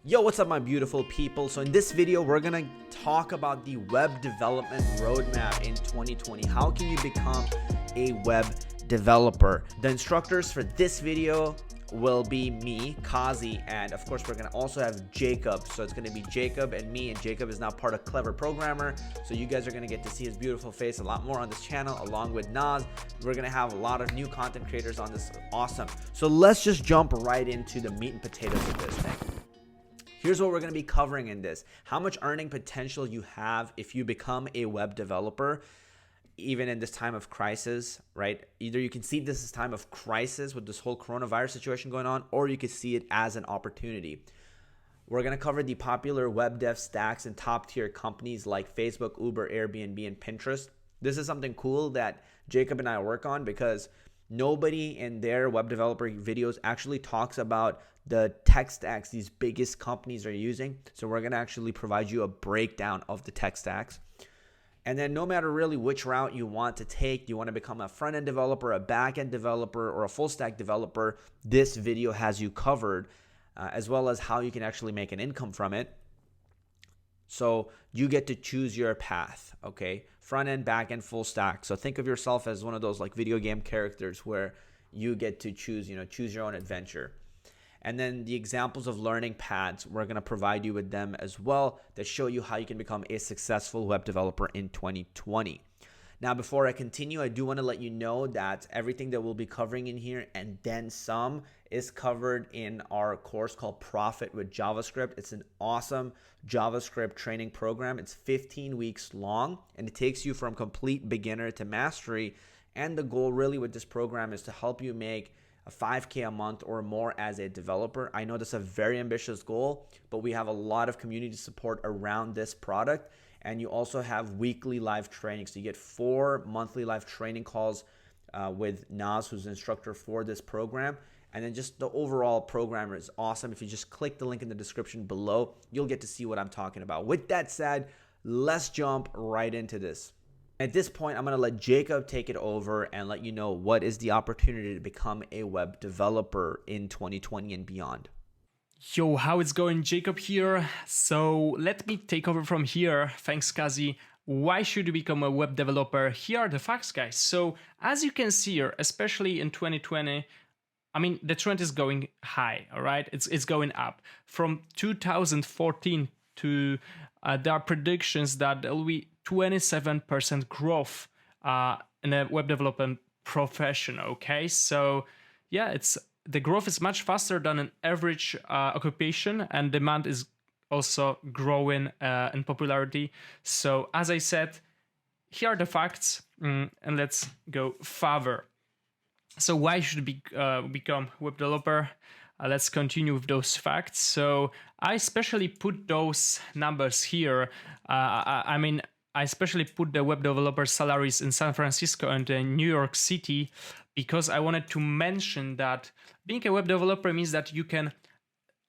Yo, what's up my beautiful people? So in this video, we're gonna talk about the web development roadmap in 2020. How can you become a web developer? The instructors for this video will be me, Kazi, and of course we're gonna also have Jakob. So it's gonna be Jakob and me, and Jakob is now part of Clever Programmer. So you guys are gonna get to see his beautiful face a lot more on this channel, along with Naz. We're gonna have a lot of new content creators on this. Awesome. So let's just jump right into the meat and potatoes of this thing. Here's what we're going to be covering in this. How much earning potential you have if you become a web developer, even in this time of crisis, right? Either you can see this as time of crisis with this whole coronavirus situation going on, or you could see it as an opportunity. We're going to cover the popular web dev stacks and top tier companies like Facebook, Uber, Airbnb, and Pinterest. This is something cool that Jakob and I work on because nobody in their web developer videos actually talks about the tech stacks these biggest companies are using. So we're going to actually provide you a breakdown of the tech stacks. And then no matter really which route you want to take, you want to become a front-end developer, a back-end developer, or a full-stack developer, this video has you covered, as well as how you can actually make an income from it. So you get to choose your path, okay? Front end, back end, full stack. So think of yourself as one of those like video game characters where you get to choose, choose your own adventure. And then the examples of learning paths, we're going to provide you with them as well that show you how you can become a successful web developer in 2020. Now, before I continue, I do want to let you know that everything that we'll be covering in here and then some is covered in our course called Profit with JavaScript. It's an awesome JavaScript training program. It's 15 weeks long and it takes you from complete beginner to mastery. And the goal really with this program is to help you make a $5K a month or more as a developer. I know that's a very ambitious goal, but we have a lot of community support around this product. And you also have weekly live training. So you get 4 monthly live training calls with Naz, who's the instructor for this program. And then just the overall program is awesome. If you just click the link in the description below, you'll get to see what I'm talking about. With that said, let's jump right into this. At this point, I'm going to let Jakob take it over and let you know what is the opportunity to become a web developer in 2020 and beyond. Yo, how it's going? Jakob here. So let me take over from here. Thanks, Kazi. Why should you become a web developer? Here are the facts, guys. So as you can see here, especially in 2020, I mean, the trend is going high, all right? It's going up. From 2014 to there are predictions that there will be 27% growth in the web development profession, okay? So yeah, the growth is much faster than an average occupation, and demand is also growing in popularity. So as I said, here are the facts, and let's go further. So why should we become web developer? Let's continue with those facts. So I especially put those numbers here. I especially put the web developer salaries in San Francisco and New York City because I wanted to mention that being a web developer means that you can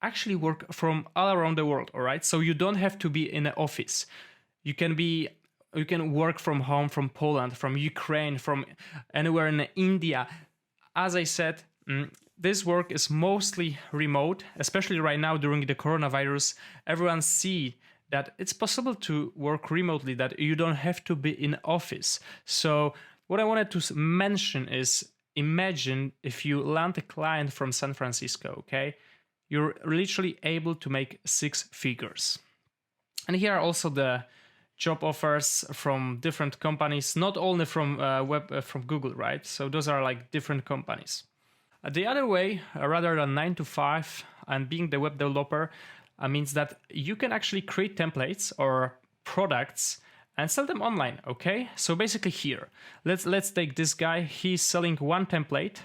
actually work from all around the world, all right? So you don't have to be in an office. You can work from home, from Poland, from Ukraine, from anywhere in India. As I said, this work is mostly remote, especially right now during the coronavirus. Everyone see that it's possible to work remotely, that you don't have to be in office. So what I wanted to mention is, imagine if you land a client from San Francisco, okay? You're literally able to make 6 figures. And here are also the job offers from different companies, not only from from Google, right? So those are like different companies. The other way, rather than 9 to 5 and being the web developer, means that you can actually create templates or products and sell them online, okay? So basically here, let's take this guy. He's selling one template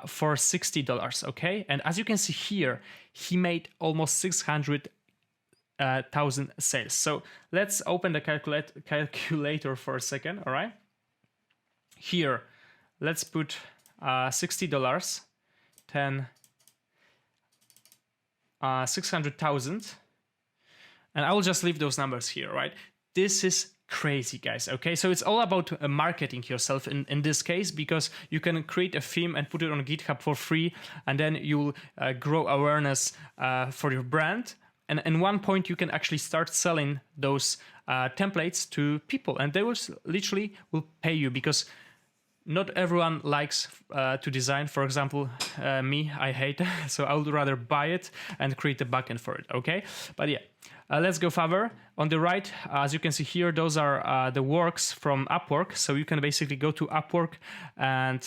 for $60, okay? And as you can see here, he made almost 600,000 sales. So let's open the calculator for a second, all right? Here, let's put $60, 600,000, and I will just leave those numbers here, right? This is crazy, guys. Okay, so it's all about marketing yourself in this case, because you can create a theme and put it on GitHub for free, and then you'll grow awareness for your brand. And in one point, you can actually start selling those templates to people, and they will literally will pay you, because not everyone likes to design. For example, me, I hate, so I would rather buy it and create a backend for it. Okay, but yeah. Let's go further. On the right, as you can see here, those are the works from Upwork. So you can basically go to Upwork and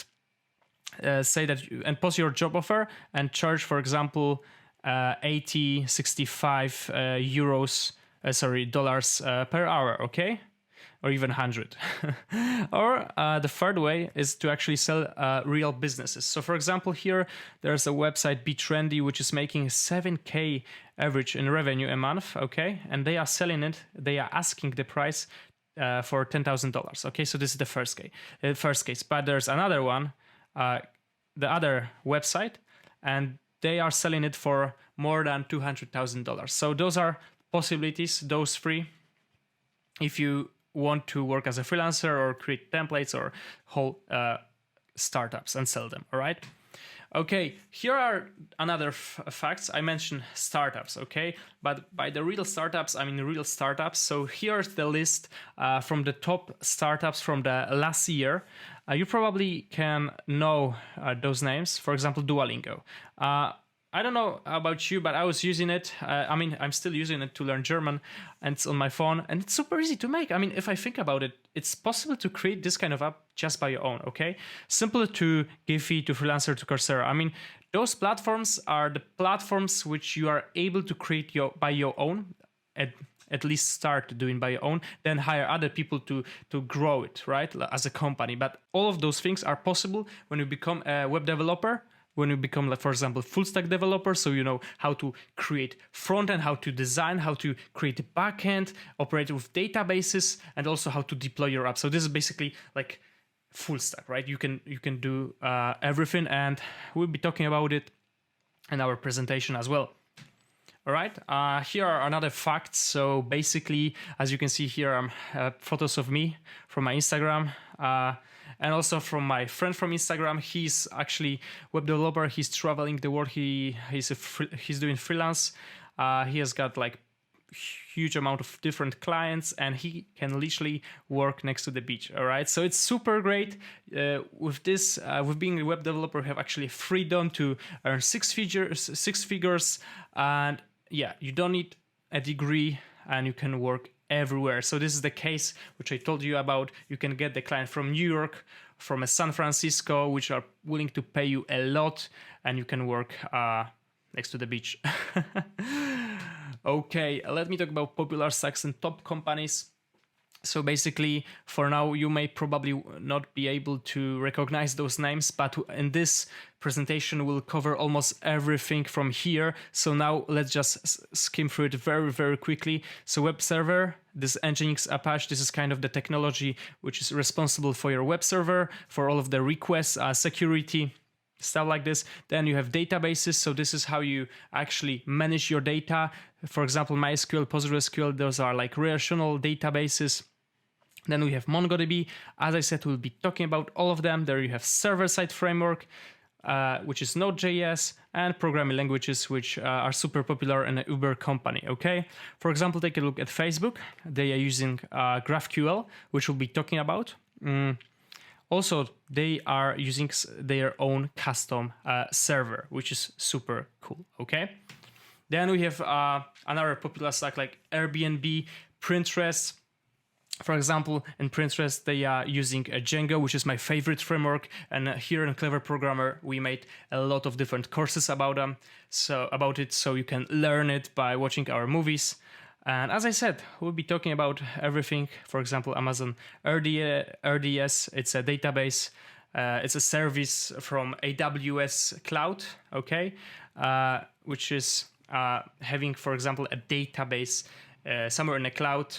say that and post your job offer and charge, for example, 80, 65 euros, dollars per hour, okay? Or even 100. Or the third way is to actually sell real businesses. So for example, here there's a website Be Trendy, which is making 7K average in revenue a month, okay? And they are selling it, they are asking the price for $10,000, okay? So this is the first case. But there's another one, the other website, and they are selling it for more than $200,000. So those are possibilities, those three, if you want to work as a freelancer or create templates or whole startups and sell them. All right. Okay, here are another facts. I mentioned startups, okay? But by the real startups, I mean real startups. So here's the list from the top startups from the last year. You probably can know those names. For example, Duolingo. I don't know about you, but I was using it. I mean, I'm still using it to learn German, and it's on my phone, and it's super easy to make. I mean, if I think about it, it's possible to create this kind of app just by your own, okay? Simple to Giphy, to Freelancer, to Coursera. I mean, those platforms are the platforms which you are able to create by your own, at least start doing by your own, then hire other people to grow it, right, as a company. But all of those things are possible when you become a web developer, when you become, like, for example, full stack developer, so you know how to create front end, how to design, how to create a backend, operate with databases, and also how to deploy your app. So this is basically like full stack, right? You can do everything, and we'll be talking about it in our presentation as well. All right, here are another facts. So basically, as you can see here, photos of me from my Instagram. And also from my friend from Instagram. He's actually web developer. He's traveling the world. He's doing freelance. He has got like huge amount of different clients, and he can literally work next to the beach. All right, so it's super great. With this, with being a web developer, you have actually freedom to earn six figures, and yeah, you don't need a degree, and you can work everywhere. So this is the case which I told you about. You can get the client from New York, from San Francisco, which are willing to pay you a lot, and you can work next to the beach. Okay, let me talk about popular stacks and top companies. So basically, for now, you may probably not be able to recognize those names, but in this presentation, we'll cover almost everything from here. So now let's just skim through it very, very quickly. So web server, this Nginx Apache, this is kind of the technology which is responsible for your web server, for all of the requests, security, stuff like this. Then you have databases. So this is how you actually manage your data. For example, MySQL, PostgreSQL, those are like relational databases. Then we have MongoDB. As I said, we'll be talking about all of them. There you have server-side framework, which is Node.js, and programming languages, which are super popular in an Uber company, okay? For example, take a look at Facebook. They are using GraphQL, which we'll be talking about. Also, they are using their own custom server, which is super cool, okay? Then we have another popular stack like Airbnb, Pinterest. For example, in Pinterest, they are using Django, which is my favorite framework. And here in Clever Programmer, we made a lot of different courses about them. So you can learn it by watching our movies. And as I said, we'll be talking about everything. For example, Amazon RDS, it's a database. It's a service from AWS Cloud, okay, which is having, for example, a database somewhere in the cloud.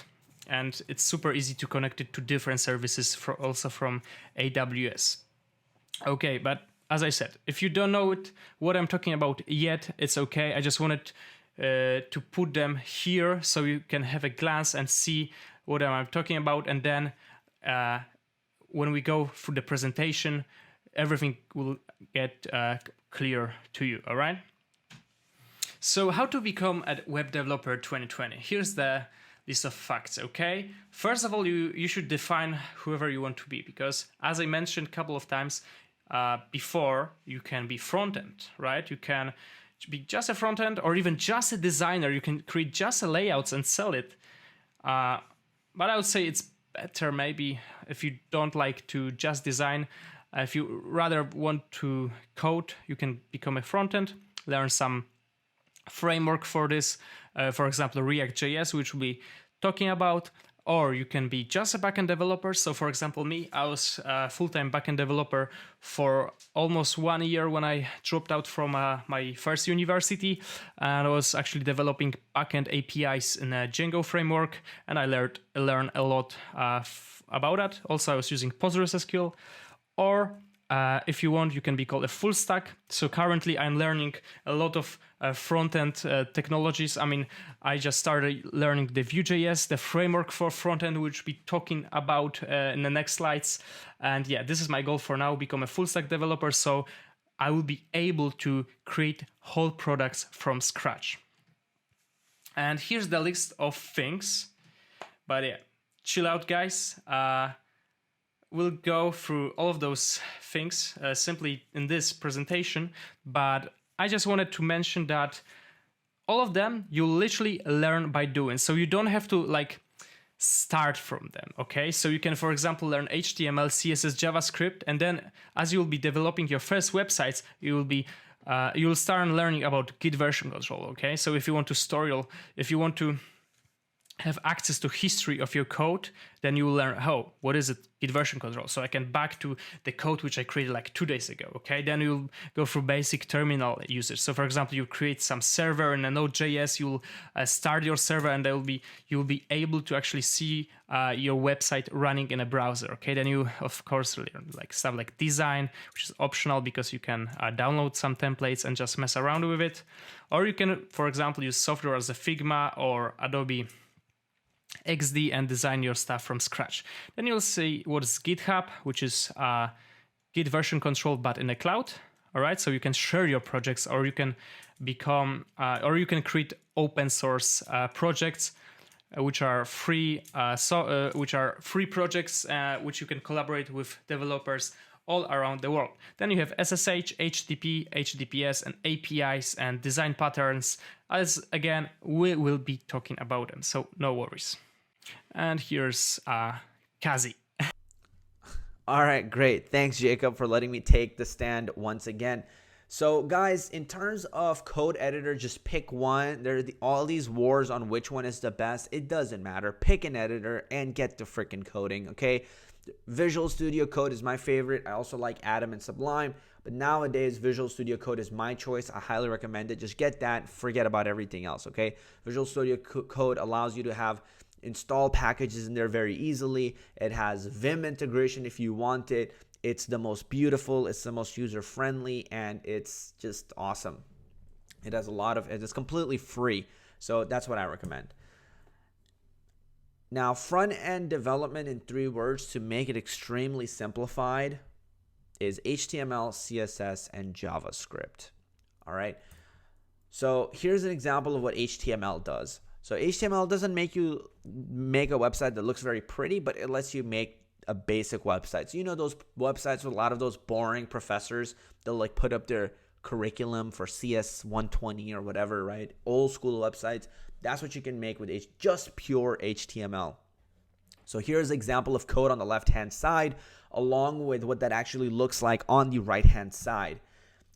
And it's super easy to connect it to different services also from AWS. Okay, but as I said, if you don't know what I'm talking about yet, it's okay. I just wanted to put them here so you can have a glance and see what am I talking about, and then when we go through the presentation, everything will get clear to you, all right? So how to become a web developer 2020? Here's the list of facts, okay? First of all, you should define whoever you want to be, because as I mentioned a couple of times before, you can be front-end, right? You can be just a front-end or even just a designer. You can create just a layouts and sell it. But I would say it's better maybe if you don't like to just design. If you rather want to code, you can become a front-end, learn some framework for this, for example, React.js, which we'll be talking about, or you can be just a backend developer. So for example, me, I was a full-time backend developer for almost 1 year when I dropped out from my first university, and I was actually developing backend APIs in a Django framework, and I learned a lot about that. Also, I was using PostgreSQL, or if you want, you can be called a full stack. So currently I'm learning a lot of front-end technologies. I mean, I just started learning the Vue.js, the framework for front-end, which we'll be talking about in the next slides. And yeah, this is my goal for now, become a full stack developer. So I will be able to create whole products from scratch. And here's the list of things. But yeah, chill out, guys. We'll go through all of those things simply in this presentation, but I just wanted to mention that all of them you literally learn by doing. So you don't have to like start from them, okay? So you can, for example, learn HTML, CSS, JavaScript, and then as you'll be developing your first websites, you'll start learning about Git version control, okay? So if you want to if you want to have access to history of your code, then you will learn, what is it, Git version control? So I can back to the code which I created like 2 days ago, okay? Then you'll go through basic terminal usage. So for example, you create some server in a Node.js, you'll start your server, and you'll be able to actually see your website running in a browser, okay? Then you, of course, learn like stuff like design, which is optional because you can download some templates and just mess around with it. Or you can, for example, use software as a Figma or Adobe XD and design your stuff from scratch. Then you'll see what is GitHub, which is Git version control, but in the cloud. All right, so you can share your projects, or you can create open source projects, which are free, which are free projects, which you can collaborate with developers all around the world. Then you have SSH, HTTP, HTTPS, and APIs and design patterns. As again, we will be talking about them, so no worries. And here's Kazi. All right, great. Thanks, Jacob, for letting me take the stand once again. So guys, in terms of code editor, just pick one. There are all these wars on which one is the best. It doesn't matter. Pick an editor and get to freaking coding, okay? Visual Studio Code is my favorite. I also like Atom and Sublime, but nowadays Visual Studio Code is my choice. I highly recommend it. Just get that, forget about everything else, okay? Visual Studio Code allows you to have install packages in there very easily. It has Vim integration if you want it. It's the most beautiful, it's the most user-friendly, and it's just awesome. It has it's completely free, so that's what I recommend. Now, front-end development in 3 words to make it extremely simplified is HTML, CSS, and JavaScript. All right. So here's an example of what HTML does. So HTML doesn't make you make a website that looks very pretty, but it lets you make a basic website. So you know those websites with a lot of those boring professors, they'll like put up their curriculum for CS 120 or whatever, right? Old school websites. That's what you can make with just pure HTML. So here's an example of code on the left-hand side, along with what that actually looks like on the right-hand side.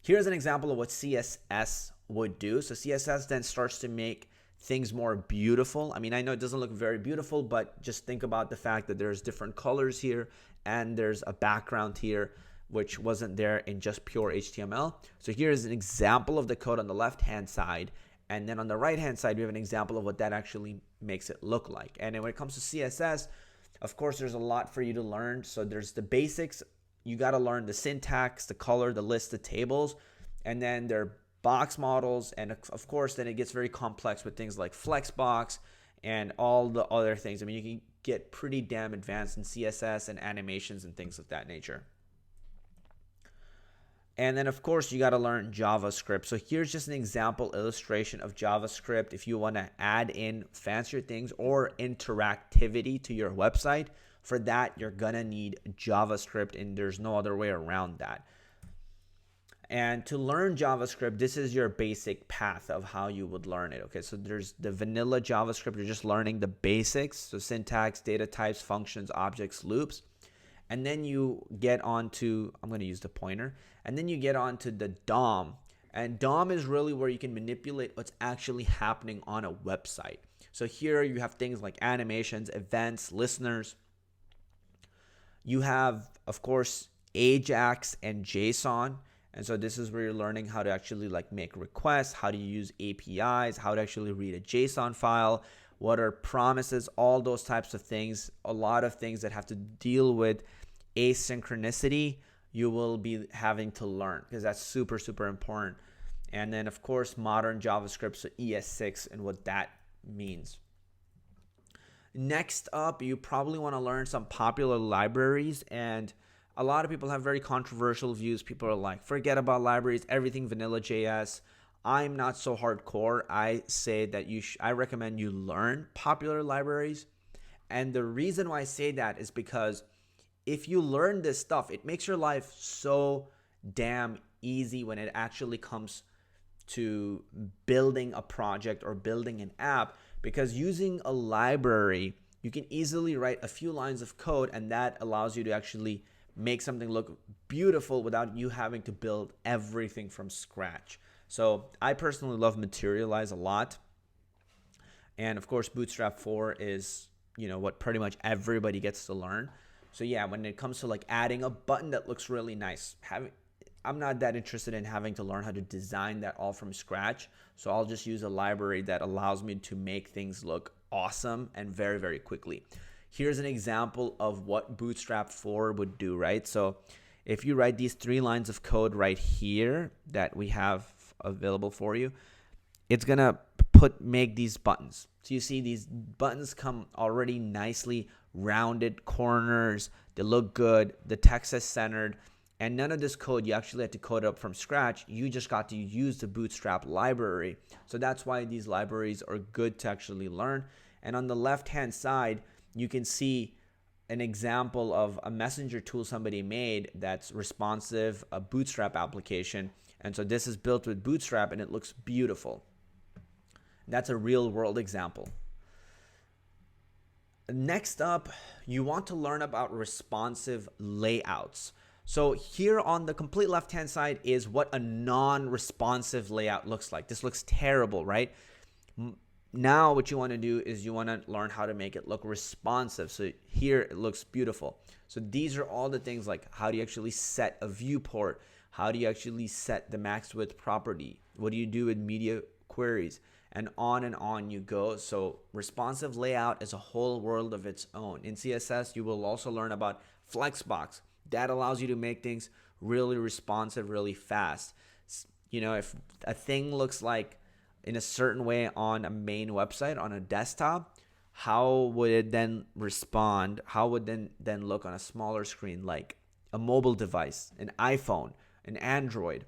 Here's an example of what CSS would do. So CSS then starts to make things more beautiful. I mean, I know it doesn't look very beautiful, but just think about the fact that there's different colors here and there's a background here, which wasn't there in just pure HTML. So here's an example of the code on the left-hand side. And then on the right-hand side, we have an example of what that actually makes it look like. And then when it comes to CSS, of course, there's a lot for you to learn. So there's the basics. You got to learn the syntax, the color, the list, the tables. And then there are box models. And of course, then it gets very complex with things like Flexbox and all the other things. I mean, you get pretty damn advanced in CSS and animations and things of that nature. And then of course you got to learn JavaScript. So here's just an example illustration of JavaScript. If you want to add in fancier things or interactivity to your website, for that you're gonna need JavaScript, and there's no other way around that. And to learn JavaScript, this is your basic path of how you would learn it. Okay, so there's the vanilla JavaScript. You're just learning the basics, so syntax, data types, functions, objects, loops. And then you get onto, I'm going to use the pointer, and then you get onto the DOM. And DOM is really where you can manipulate what's actually happening on a website. So here you have things like animations, events, listeners. You have, of course, Ajax and JSON. And so this is where you're learning how to actually like make requests, how to use APIs, how to actually read a JSON file, what are promises, all those types of things. A lot of things that have to deal with asynchronicity, you will be having to learn, because that's super, super important. And then of course, modern JavaScript, so ES6 and what that means. Next up, you probably want to learn some popular libraries, and a lot of people have very controversial views. People are like, forget about libraries, everything vanilla JS. I'm not so hardcore. I say that I recommend you learn popular libraries. And the reason why I say that is because if you learn this stuff, it makes your life so damn easy when it actually comes to building a project or building an app, because using a library, you can easily write a few lines of code, and that allows you to actually make something look beautiful without you having to build everything from scratch. So I personally love Materialize a lot. And of course, Bootstrap 4 is, what pretty much everybody gets to learn. So yeah, when it comes to like adding a button that looks really nice, I'm not that interested in having to learn how to design that all from scratch. So I'll just use a library that allows me to make things look awesome and very, very quickly. Here's an example of what Bootstrap 4 would do, right? So if you write these 3 lines of code right here that we have available for you, it's gonna make these buttons. So you see these buttons come already nicely rounded corners. They look good. The text is centered. And none of this code, you actually had to code up from scratch. You just got to use the Bootstrap library. So that's why these libraries are good to actually learn. And on the left-hand side, you can see an example of a messenger tool somebody made that's responsive, a Bootstrap application. And so this is built with Bootstrap, and it looks beautiful. That's a real world example. Next up, you want to learn about responsive layouts. So here on the complete left-hand side is what a non-responsive layout looks like. This looks terrible, right? Now what you want to do is you want to learn how to make it look responsive. So here it looks beautiful. So these are all the things like, how do you actually set a viewport? How do you actually set the max width property? What do you do with media queries? And on you go. So responsive layout is a whole world of its own. In CSS, you will also learn about Flexbox. That allows you to make things really responsive, really fast. If a thing looks like in a certain way on a main website, on a desktop, how would it then respond? How would then look on a smaller screen, like a mobile device, an iPhone, an Android?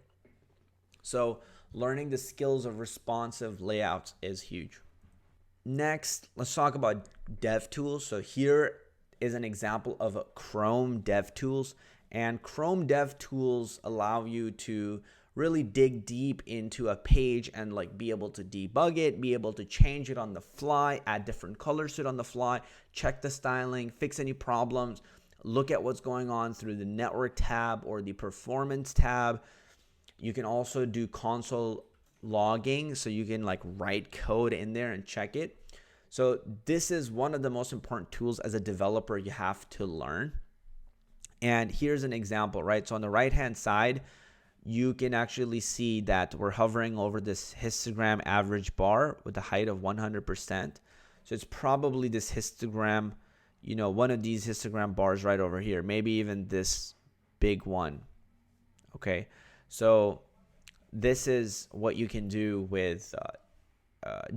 So learning the skills of responsive layouts is huge. Next, let's talk about dev tools. So here is an example of a Chrome dev tools, and Chrome dev tools allow you to really dig deep into a page and like be able to debug it, be able to change it on the fly, add different colors to it on the fly, check the styling, fix any problems, look at what's going on through the network tab or the performance tab. You can also do console logging, so you can like write code in there and check it. So this is one of the most important tools as a developer you have to learn. And here's an example, right? So on the right-hand side, you can actually see that we're hovering over this histogram average bar with a height of 100%. So it's probably this histogram, one of these histogram bars right over here, maybe even this big one. Okay, so this is what you can do with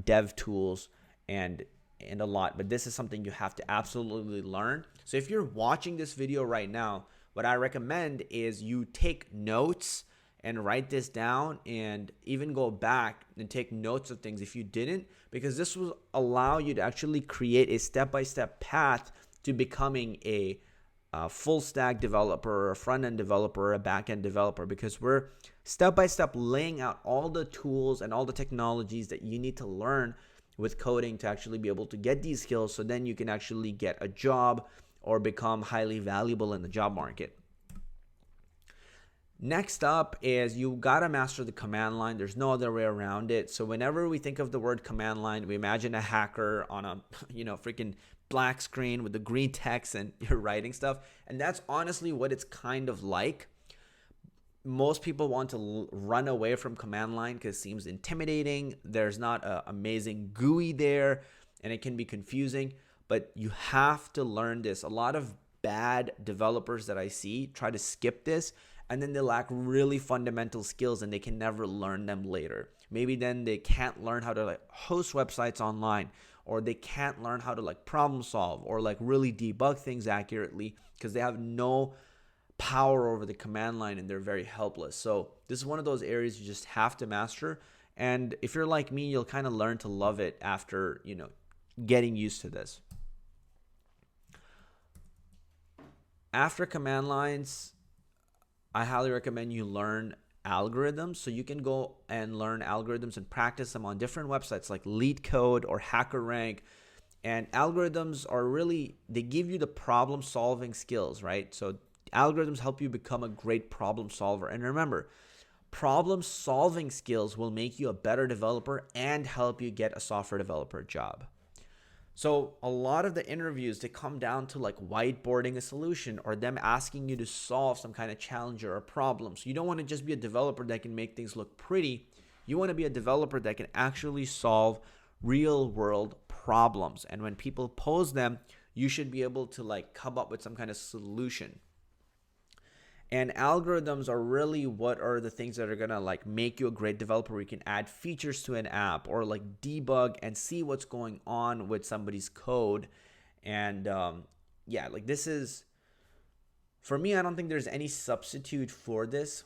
dev tools and and a lot, but this is something you have to absolutely learn. So if you're watching this video right now, what I recommend is you take notes and write this down, and even go back and take notes of things if you didn't, because this will allow you to actually create a step-by-step path to becoming a full stack developer, a front-end developer, a back-end developer, because we're step-by-step laying out all the tools and all the technologies that you need to learn with coding to actually be able to get these skills, so then you can actually get a job or become highly valuable in the job market. Next up is you gotta master the command line. There's no other way around it. So whenever we think of the word command line, we imagine a hacker on a freaking black screen with the green text and you're writing stuff. And that's honestly what it's kind of like. Most people want to run away from command line because it seems intimidating. There's not an amazing GUI there, and it can be confusing, but you have to learn this. A lot of bad developers that I see try to skip this, and then they lack really fundamental skills and they can never learn them later. Maybe then they can't learn how to host websites online, or they can't learn how to problem solve or really debug things accurately because they have no power over the command line and they're very helpless. So this is one of those areas you just have to master. And if you're like me, you'll kind of learn to love it after, getting used to this. After command lines, I highly recommend you learn algorithms. So you can go and learn algorithms and practice them on different websites like LeetCode or HackerRank. And algorithms are really, they give you the problem solving skills, right? So algorithms help you become a great problem solver. And remember, problem solving skills will make you a better developer and help you get a software developer job. So a lot of the interviews, they come down to whiteboarding a solution or them asking you to solve some kind of challenge or a problem. So you don't want to just be a developer that can make things look pretty. You want to be a developer that can actually solve real world problems. And when people pose them, you should be able to come up with some kind of solution. And algorithms are really what are the things that are going to make you a great developer. You can add features to an app or debug and see what's going on with somebody's code. And this is, for me, I don't think there's any substitute for this.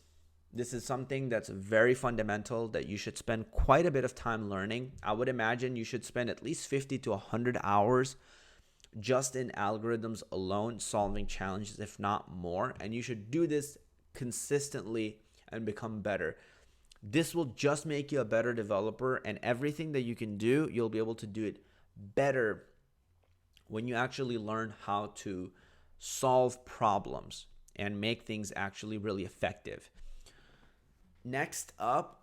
This is something that's very fundamental that you should spend quite a bit of time learning. I would imagine you should spend at least 50 to 100 hours just in algorithms alone, solving challenges, if not more. And you should do this consistently and become better. This will just make you a better developer, and everything that you can do, you'll be able to do it better when you actually learn how to solve problems and make things actually really effective. Next up,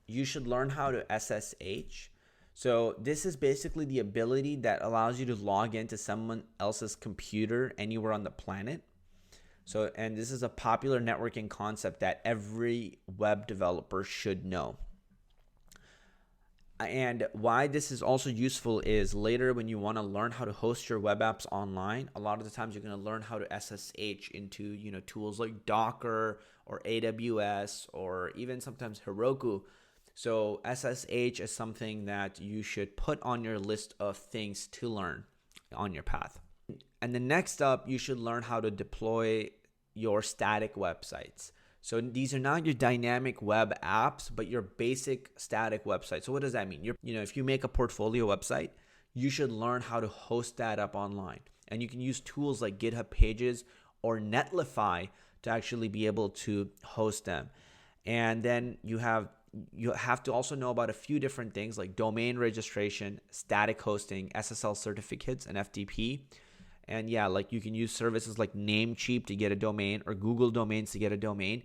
you should learn how to SSH. So this is basically the ability that allows you to log into someone else's computer anywhere on the planet. So, and this is a popular networking concept that every web developer should know. And why this is also useful is later when you want to learn how to host your web apps online, a lot of the times you're going to learn how to SSH into, tools like Docker or AWS or even sometimes Heroku. So SSH is something that you should put on your list of things to learn on your path. And then next up, you should learn how to deploy your static websites. So these are not your dynamic web apps, but your basic static website. So what does that mean? If you make a portfolio website, you should learn how to host that up online. And you can use tools like GitHub Pages or Netlify to actually be able to host them. And then you have to also know about a few different things like domain registration, static hosting, SSL certificates, and FTP. And you can use services like Namecheap to get a domain or Google Domains to get a domain.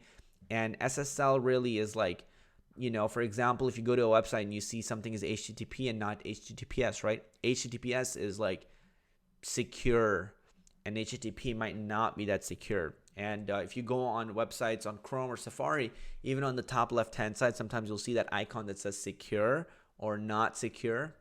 And SSL really is for example, if you go to a website and you see something is HTTP and not HTTPS, right? HTTPS is secure, and HTTP might not be that secure. And if you go on websites on Chrome or Safari, even on the top left-hand side, sometimes you'll see that icon that says secure or not secure.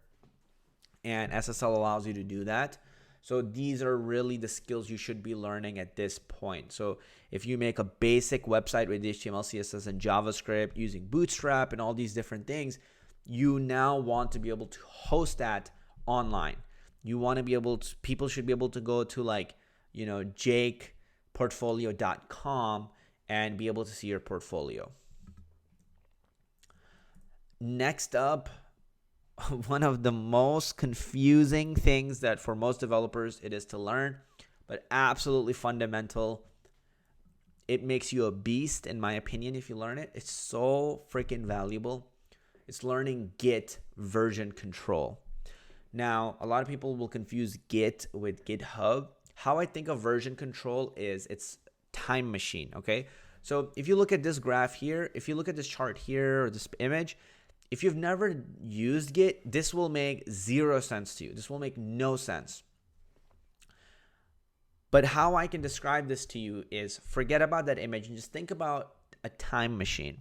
And SSL allows you to do that. So these are really the skills you should be learning at this point. So if you make a basic website with HTML, CSS, and JavaScript using Bootstrap and all these different things, you now want to be able to host that online. You want to be able to, people should be able to go to like, jakeportfolio.com and be able to see your portfolio. Next up, one of the most confusing things that for most developers it is to learn, but absolutely fundamental. It makes you a beast, in my opinion, if you learn it. It's so freaking valuable. It's learning Git version control. Now, a lot of people will confuse Git with GitHub. How I think of version control is it's time machine, okay? So if you look at this graph here, if you look at this chart here or this image, if you've never used Git, this will make zero sense to you. This will make no sense. But how I can describe this to you is forget about that image and just think about a time machine.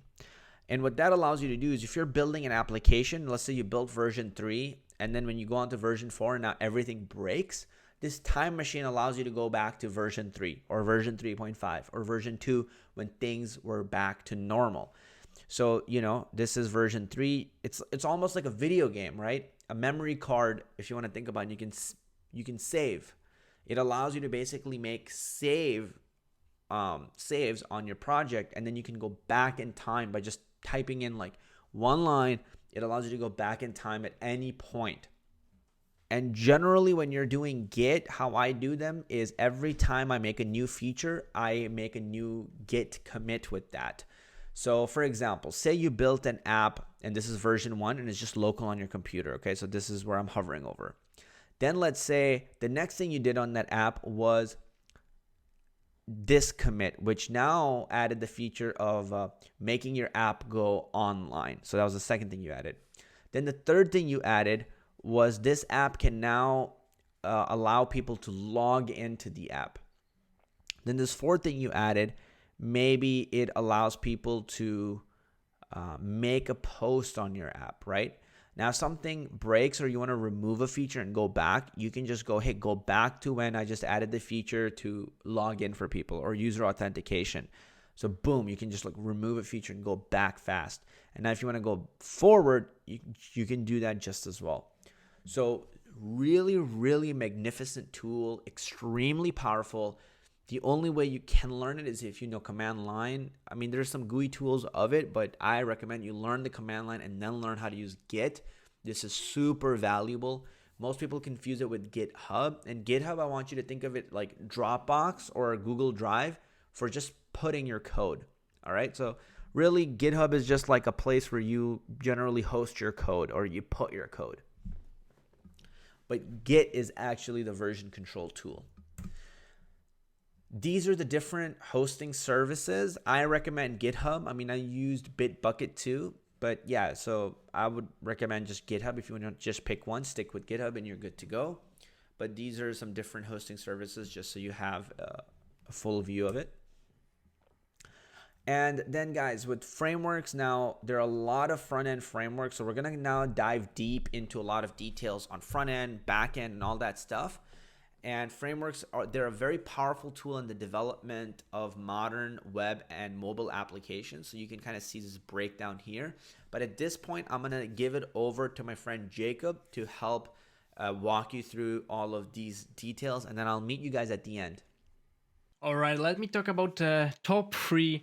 And what that allows you to do is if you're building an application, let's say you built version 3, and then when you go on to version 4 and now everything breaks, this time machine allows you to go back to version 3 or version 3.5 or version 2 when things were back to normal. So, this is version 3. It's almost like a video game, right? A memory card, if you want to think about it, you can save. It allows you to basically make saves on your project, and then you can go back in time by just typing in like one line. It allows you to go back in time at any point. And generally when you're doing Git, how I do them is every time I make a new feature, I make a new Git commit with that. So for example, say you built an app and this is version 1 and it's just local on your computer. Okay, so this is where I'm hovering over. Then let's say the next thing you did on that app was this commit, which now added the feature of making your app go online. So that was the second thing you added. Then the third thing you added was this app can now allow people to log into the app. Then this fourth thing you added, maybe it allows people to make a post on your app, right? Now, if something breaks or you want to remove a feature and go back, you can just go, hey, go back to when I just added the feature to log in for people or user authentication. So boom, you can just like remove a feature and go back fast. And now if you want to go forward, you can do that just as well. So really, really magnificent tool, extremely powerful. The only way you can learn it is if you know command line. I mean, there's some GUI tools of it, but I recommend you learn the command line and then learn how to use Git. This is super valuable. Most people confuse it with GitHub. And GitHub, I want you to think of it like Dropbox or Google Drive for just putting your code. All right. So really, GitHub is just like a place where you generally host your code or you put your code. But Git is actually the version control tool. These are the different hosting services. I recommend GitHub. I mean, I used Bitbucket too, but yeah, so I would recommend just GitHub. If you want to just pick one, stick with GitHub and you're good to go. But these are some different hosting services just so you have a full view of it. And then guys, with frameworks now, there are a lot of front-end frameworks. So we're going to now dive deep into a lot of details on front-end, back-end, and all that stuff. And frameworks they're a very powerful tool in the development of modern web and mobile applications. So you can kind of see this breakdown here. But at this point, I'm going to give it over to my friend Jakob to help walk you through all of these details. And then I'll meet you guys at the end. All right, let me talk about the top 3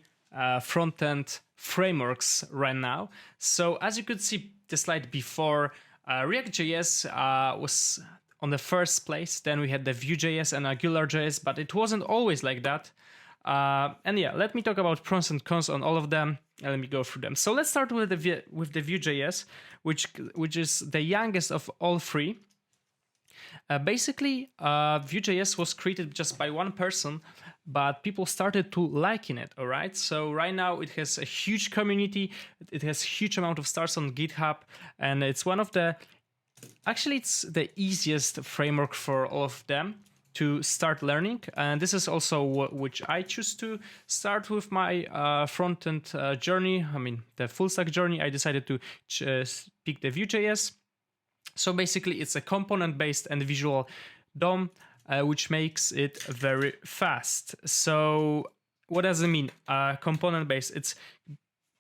front-end frameworks right now. So as you could see the slide before, React.js was on the first place. Then we had the Vue.js and AngularJS, but it wasn't always like that. And yeah, let me talk about pros and cons on all of them, and let me go through them. So let's start with the Vue.js, which is the youngest of all 3. Basically, Vue.js was created just by one person, but people started to liking it, all right? So right now it has a huge community, it has a huge amount of stars on GitHub, and it's one of the, actually it's the easiest framework for all of them to start learning. And this is also which I choose to start with my front-end journey. I mean, the full stack journey, I decided to pick the Vue.js. So basically it's a component-based and visual DOM, which makes it very fast. So what does it mean? Component-based, it's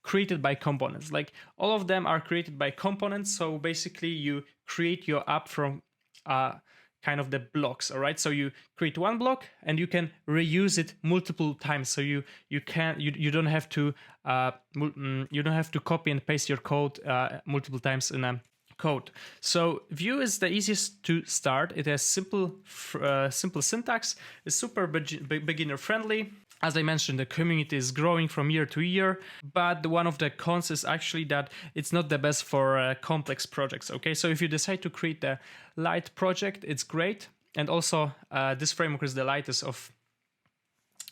created by components. Like all of them are created by components. So basically you create your app from kind of the blocks. All right, so you create one block and you can reuse it multiple times. So you don't have to copy and paste your code multiple times in a code. So Vue is the easiest to start. It has simple syntax. It's super beginner friendly. As I mentioned, the community is growing from year to year, but one of the cons is actually that it's not the best for complex projects. Okay, so if you decide to create a light project, it's great. And also this framework is the lightest of,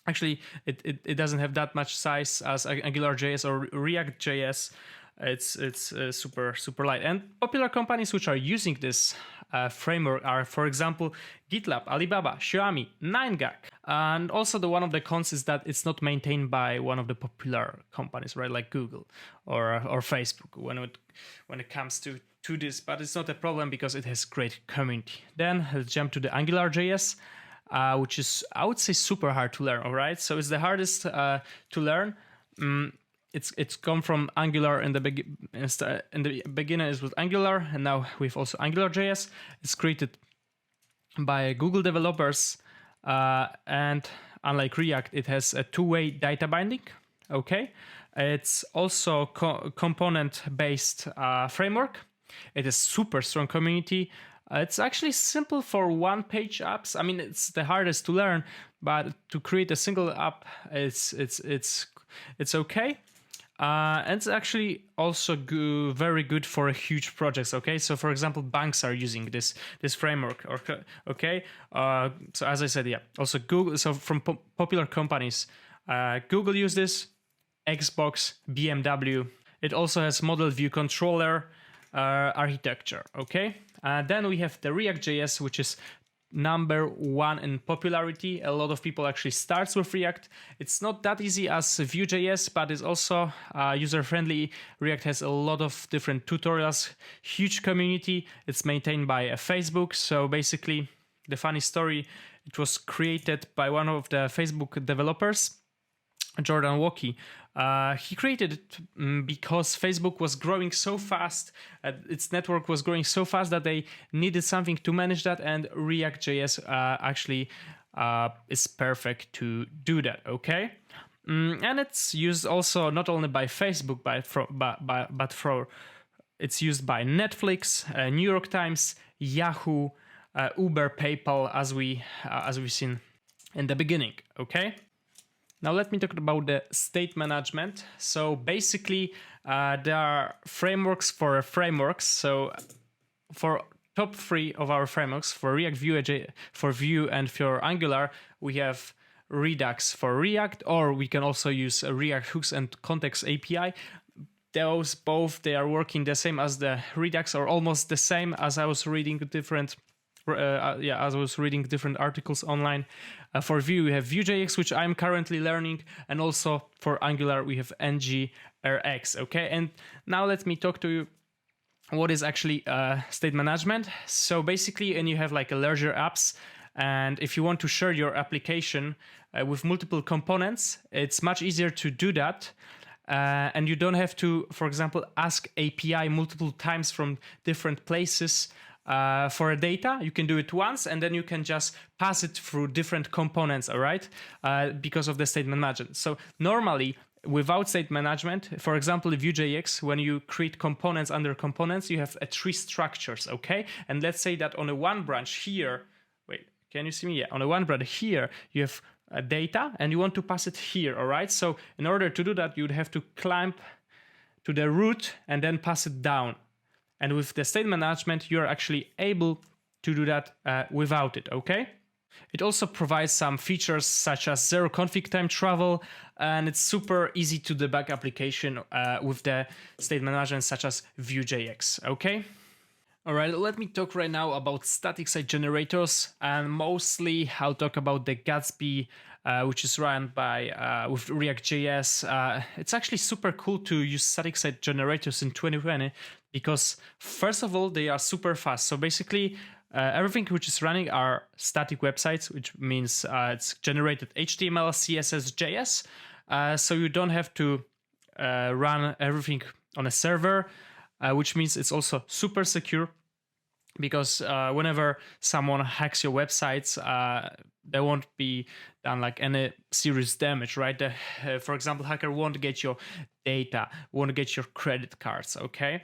actually it doesn't have that much size as AngularJS or React.js. It's super light. And popular companies which are using this framework are, for example, GitLab, Alibaba, Xiaomi, 9gag. And also one of the cons is that it's not maintained by one of the popular companies, right, like Google or Facebook when it comes to this. But it's not a problem because it has great community. Then let's jump to the AngularJS, which is, I would say, super hard to learn. All right, so it's the hardest to learn. It's come from Angular in the beginning is with Angular, and now we've also AngularJS. It's created by Google developers, and unlike React, it has a two-way data binding. Okay, it's also component-based framework. It has super strong community. It's actually simple for one-page apps. I mean, it's the hardest to learn, but to create a single app, it's okay. And it's actually also very good for huge projects. Okay, so for example, banks are using this framework. Okay, so as I said, yeah, also Google. So from popular companies, Google use this, Xbox, BMW. It also has model view controller architecture. Okay, then we have the React.js, which is number one in popularity. A lot of people actually starts with React. It's not that easy as Vue.js, but it's also user-friendly. React has a lot of different tutorials, huge community. It's maintained by Facebook. So basically, the funny story, it was created by one of the Facebook developers, Jordan Woki. He created it because Facebook was growing so fast, its network was growing so fast that they needed something to manage that, and React.js actually is perfect to do that, okay? And it's used also not only by Facebook, but it's used by Netflix, New York Times, Yahoo, Uber, PayPal, as we've seen in the beginning, okay? Now let me talk about the state management. So basically, there are frameworks for frameworks. So for top three of our frameworks, for React, Vue, and for Angular, we have Redux for React, or we can also use React hooks and context API. Those both, they are working the same as the Redux, or almost the same, as I was reading different articles online. For Vue, we have Vue.js, which I'm currently learning, and also for Angular, we have NGRX. Okay, and now let me talk to you what is actually state management. So basically, and you have like a larger apps, and if you want to share your application with multiple components, it's much easier to do that. And you don't have to, for example, ask API multiple times from different places for data. You can do it once, and then you can just pass it through different components, all right? Because of the state management. So normally, without state management, for example, Vue.js, when you create components under components, you have tree structures, okay? And let's say that on a one branch here, wait, can you see me? Yeah, on a one branch here, you have data, and you want to pass it here, all right? So in order to do that, you'd have to climb to the root and then pass it down. And with the state management, you're actually able to do that without it, okay? It also provides some features such as zero config time travel, and it's super easy to debug application with the state management such as Vue.js, okay? All right, let me talk right now about static site generators, and mostly I'll talk about the Gatsby, which is run by with React.js. It's actually super cool to use static site generators in 2020 because, first of all, they are super fast. So basically, everything which is running are static websites, which means it's generated HTML, CSS, JS. So you don't have to run everything on a server, which means it's also super secure. because whenever someone hacks your websites, there won't be done like any serious damage, right? For example, hacker won't get your data, won't get your credit cards. Okay,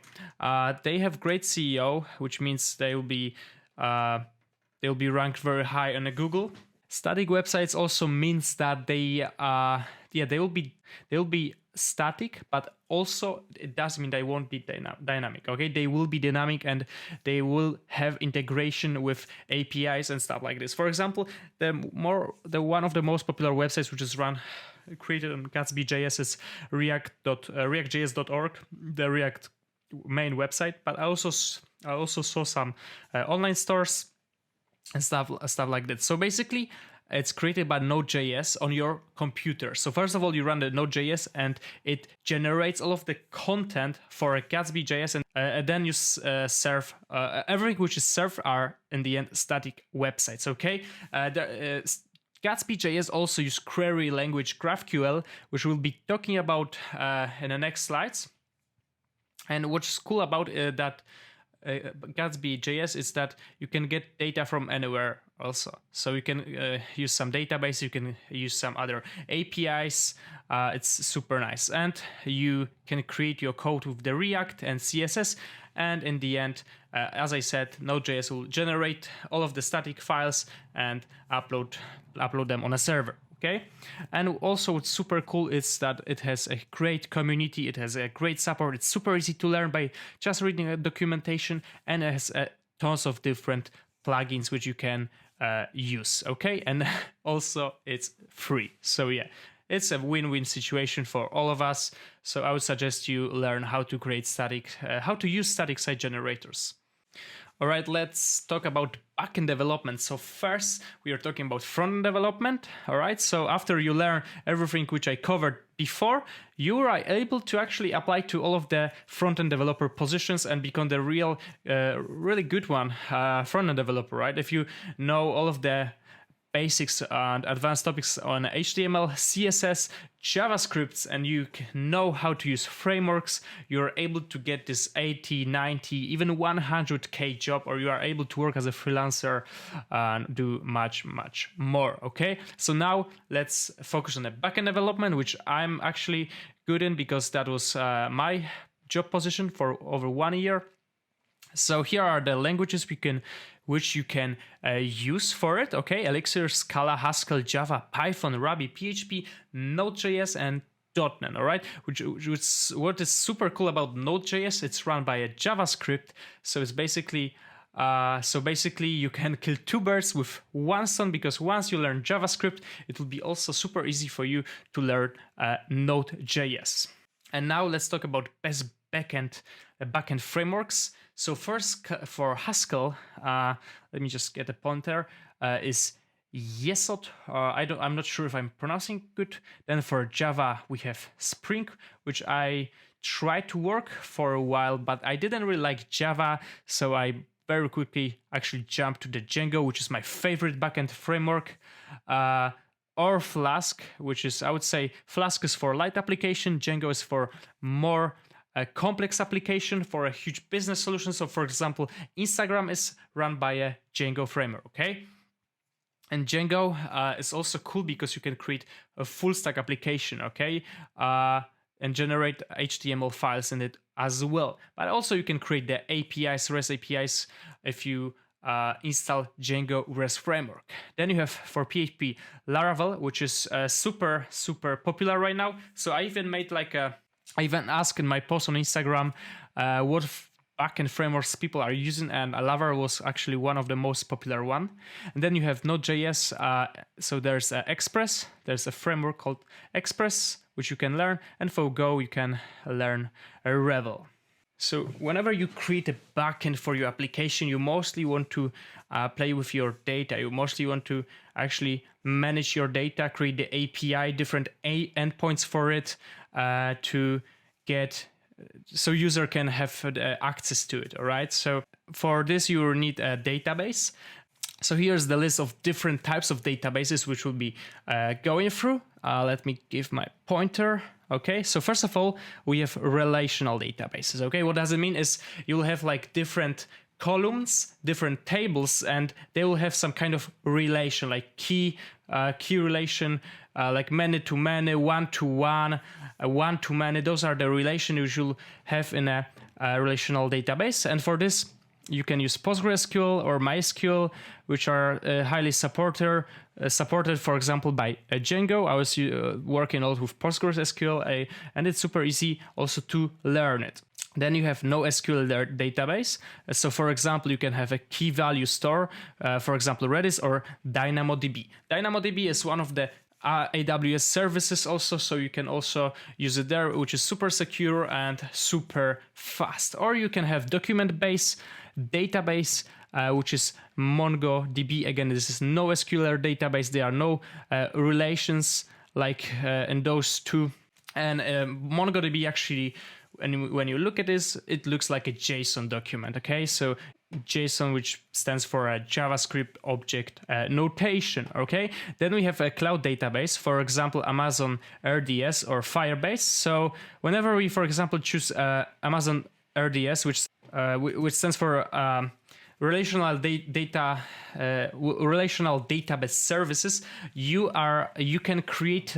they have great CEO, which means they'll be ranked very high on Google. Static websites also means that they'll be static, but also it does mean they won't be dynamic. Okay, they will be dynamic and they will have integration with APIs and stuff like this. For example, the one of the most popular websites which is created on Gatsby.js is reactjs.org, the React main website. But I also saw some online stores and stuff like that. So basically, it's created by Node.js on your computer. So first of all, you run the Node.js and it generates all of the content for a Gatsby.js, and then you serve everything which is served are in the end static websites. Okay, Gatsby.js also use query language GraphQL, which we'll be talking about in the next slides. And what's cool about that Gatsby.js is that you can get data from anywhere also. So you can use some database, you can use some other APIs. It's super nice. And you can create your code with the React and CSS. And in the end, as I said, Node.js will generate all of the static files and upload them on a server. Okay, and also what's super cool is that it has a great community, it has a great support, it's super easy to learn by just reading a documentation, and it has tons of different plugins which you can use. Okay, and also it's free. So yeah, it's a win-win situation for all of us. So I would suggest you learn how to create how to use static site generators. All right, let's talk about backend development. So first, we are talking about front-end development. All right, so after you learn everything which I covered before, you are able to actually apply to all of the front-end developer positions and become the really good one, front-end developer, right? If you know all of the basics and advanced topics on HTML, CSS, JavaScript, and you know how to use frameworks, you're able to get this 80, 90, even 100K job, or you are able to work as a freelancer and do much, much more. Okay, so now let's focus on the backend development, which I'm actually good in because that was my job position for over 1 year. So here are the languages which you can use for it. Okay, Elixir, Scala, Haskell, Java, Python, Ruby, PHP, Node.js, and .NET. All right, what is super cool about Node.js? It's run by a JavaScript, so it's basically you can kill two birds with one stone, because once you learn JavaScript, it will be also super easy for you to learn Node.js. And now let's talk about best backend frameworks. So first, for Haskell, let me just get a pointer, is Yesod. I'm not sure if I'm pronouncing good. Then for Java, we have Spring, which I tried to work for a while, but I didn't really like Java, so I very quickly actually jumped to the Django, which is my favorite backend framework. Or Flask, which is, I would say, Flask is for light application, Django is for more a complex application, for a huge business solution. So for example, Instagram is run by a Django framework, okay? And Django is also cool because you can create a full stack application, okay? And generate HTML files in it as well. But also you can create the APIs, REST APIs, if you install Django REST framework. Then you have for PHP Laravel, which is super, super popular right now. So I even asked in my post on Instagram what backend frameworks people are using, and Laravel was actually one of the most popular one. And then you have Node.js. So there's Express. There's a framework called Express, which you can learn. And for Go, you can learn Revel. So whenever you create a backend for your application, you mostly want to play with your data. You mostly want to actually manage your data, create the API, different endpoints for it to get, so user can have access to it, all right? So for this, you will need a database. So here's the list of different types of databases which we'll be going through. Let me give my pointer. Okay, so first of all, we have relational databases. Okay, what does it mean is you'll have like different columns, different tables, and they will have some kind of relation, like key relation, like many to many, one to one, one to many. Those are the relations you should have in a relational database. And for this, you can use PostgreSQL or MySQL, which are highly supported, for example, by Django. I was working a lot with PostgreSQL, and it's super easy also to learn it. Then you have NoSQL database. So for example, you can have a key value store, for example, Redis or DynamoDB. DynamoDB is one of the AWS services also, so you can also use it there, which is super secure and super fast. Or you can have document-based database, which is MongoDB. Again, this is NoSQL database. There are no relations like in those two. And MongoDB actually, when you look at this, it looks like a JSON document, okay? So JSON, which stands for a JavaScript object notation, okay? Then we have a cloud database, for example, Amazon RDS or Firebase. So whenever we, for example, choose Amazon RDS, which stands for relational database services, you can create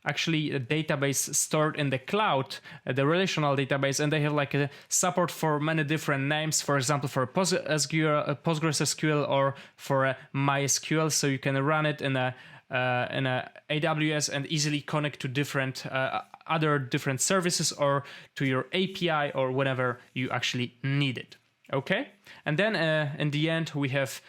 actually a database stored in the cloud, the relational database, and they have like a support for many different names, for example, for PostgreSQL or for MySQL, so you can run it in a AWS and easily connect to different other different services or to your API or whenever you actually need it. Okay, and then in the end we have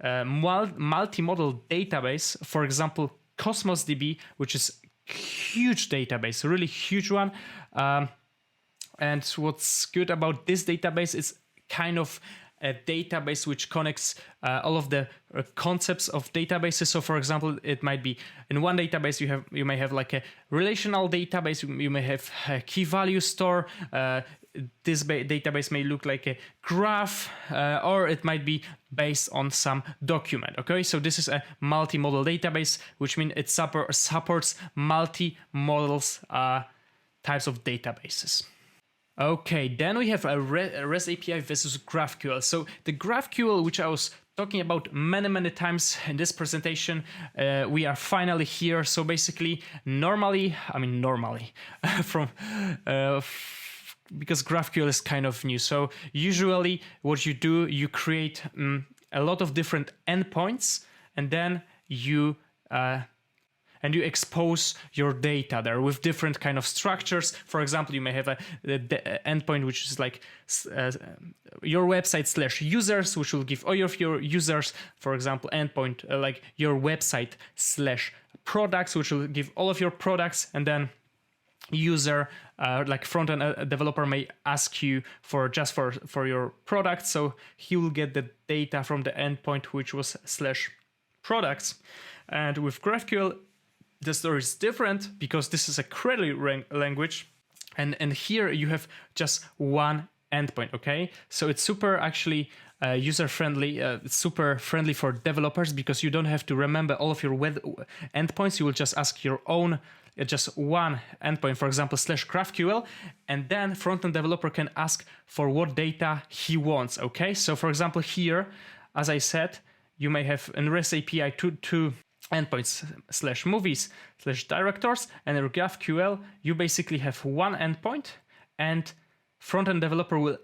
multimodal database, for example, Cosmos DB, which is huge database, really huge one. And what's good about this database is kind of a database which connects all of the concepts of databases. So for example, it might be in one database you may have like a relational database, you may have a key value store. This database may look like a graph, or it might be based on some document. Okay, so this is a multimodal database, which means it supports multi-models types of databases. Okay, then we have a REST API versus GraphQL. So the GraphQL, which I was talking about many times in this presentation, we are finally here. So basically, normally, from because GraphQL is kind of new. So usually what you do, you create a lot of different endpoints, and then you expose your data there with different kind of structures. For example, you may have the endpoint which is like your website / users, which will give all of your users, for example, endpoint like your website / products, which will give all of your products, and then user like front-end developer may ask you for just for your product, so he will get the data from the endpoint which was / products. And with GraphQL the story is different because this is a query language, and here you have just one endpoint. Okay, so it's super actually user friendly. It's super friendly for developers because you don't have to remember all of your web endpoints. You will just ask your own just one endpoint, for example, /GraphQL, and then front-end developer can ask for what data he wants. Okay, so for example here, as I said, you may have in REST API two endpoints /movies /directors, and in GraphQL you basically have one endpoint, and front-end developer will